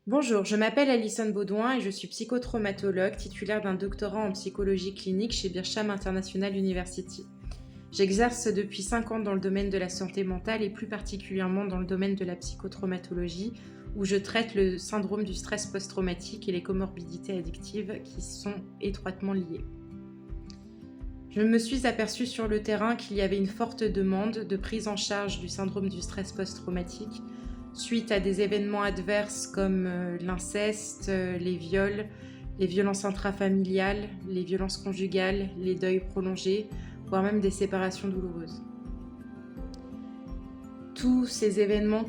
Bonjour, je m'appelle Alison Baudouin et je suis psychotraumatologue titulaire d'un doctorat en psychologie clinique chez Bircham International University. J'exerce depuis 5 ans dans le domaine de la santé mentale et plus particulièrement dans le domaine de la psychotraumatologie où je traite le syndrome du stress post-traumatique et les comorbidités addictives qui sont étroitement liées. Je me suis aperçue sur le terrain qu'il y avait une forte demande de prise en charge du syndrome du stress post-traumatique suite à des événements adverses comme l'inceste, les viols, les violences intrafamiliales, les violences conjugales, les deuils prolongés, voire même des séparations douloureuses. Tous ces événements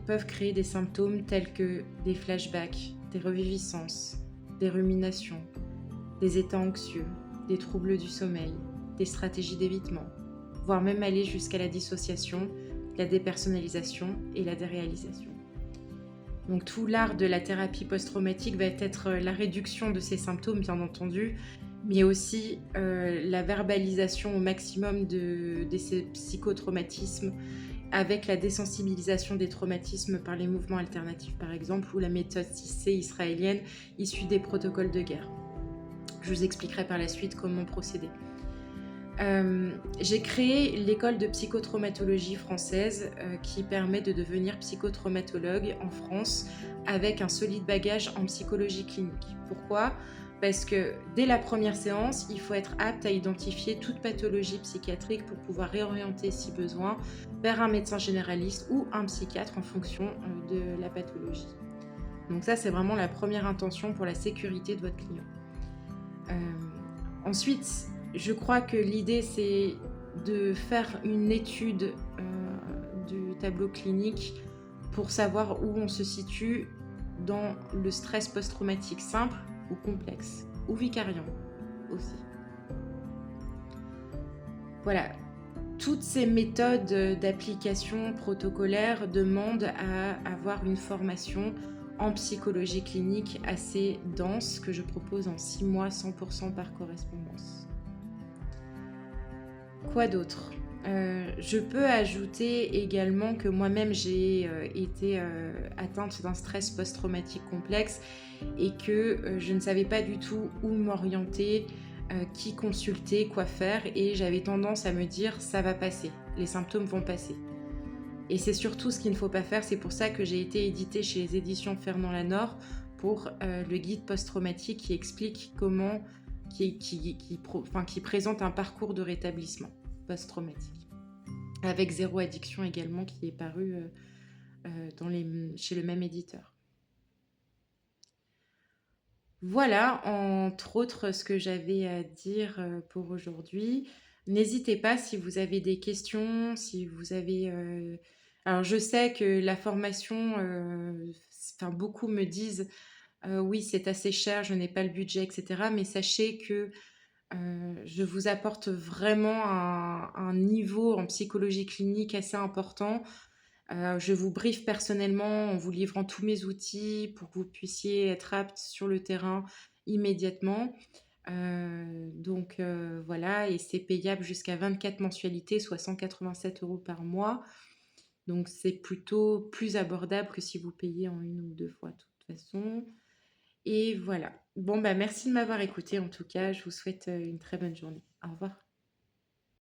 peuvent créer des symptômes tels que des flashbacks, des reviviscences, des ruminations, des états anxieux, des troubles du sommeil, des stratégies d'évitement, voire même aller jusqu'à la dissociation, la dépersonnalisation et la déréalisation. Donc tout l'art de la thérapie post-traumatique va être la réduction de ces symptômes, bien entendu, mais aussi la verbalisation au maximum de ces psychotraumatismes avec la désensibilisation des traumatismes par les mouvements alternatifs, par exemple, ou la méthode 6C israélienne issue des protocoles de guerre. Je vous expliquerai par la suite comment procéder. J'ai créé l'école de psychotraumatologie française qui permet de devenir psychotraumatologue en France avec un solide bagage en psychologie clinique. Pourquoi? Parce que dès la première séance, il faut être apte à identifier toute pathologie psychiatrique pour pouvoir réorienter si besoin vers un médecin généraliste ou un psychiatre en fonction de la pathologie. Donc ça, c'est vraiment la première intention pour la sécurité de votre client. Ensuite, je crois que l'idée, c'est de faire une étude du tableau clinique pour savoir où on se situe dans le stress post-traumatique simple ou complexe, ou vicariant aussi. Voilà, toutes ces méthodes d'application protocolaire demandent à avoir une formation en psychologie clinique assez dense que je propose en 6 mois, 100% par correspondance. Quoi d'autre? Je peux ajouter également que moi-même j'ai été atteinte d'un stress post-traumatique complexe et que je ne savais pas du tout où m'orienter, qui consulter, quoi faire, et j'avais tendance à me dire ça va passer, les symptômes vont passer. Et c'est surtout ce qu'il ne faut pas faire, c'est pour ça que j'ai été éditée chez les éditions Fernand Lanor pour le guide post-traumatique qui explique comment, qui présente un parcours de rétablissement post-traumatique. Avec Zéro Addiction également qui est paru chez le même éditeur. Voilà, entre autres, ce que j'avais à dire pour aujourd'hui. N'hésitez pas si vous avez des questions, si vous avez... Alors, je sais que la formation, beaucoup me disent oui, c'est assez cher, je n'ai pas le budget, etc. Mais sachez que je vous apporte vraiment un niveau en psychologie clinique assez important. Je vous briefe personnellement en vous livrant tous mes outils pour que vous puissiez être apte sur le terrain immédiatement. Voilà, et c'est payable jusqu'à 24 mensualités, soit 187 € par mois. Donc c'est plutôt plus abordable que si vous payez en 1 ou 2 fois de toute façon. Et voilà. Bon, bah merci de m'avoir écouté en tout cas. Je vous souhaite une très bonne journée. Au revoir.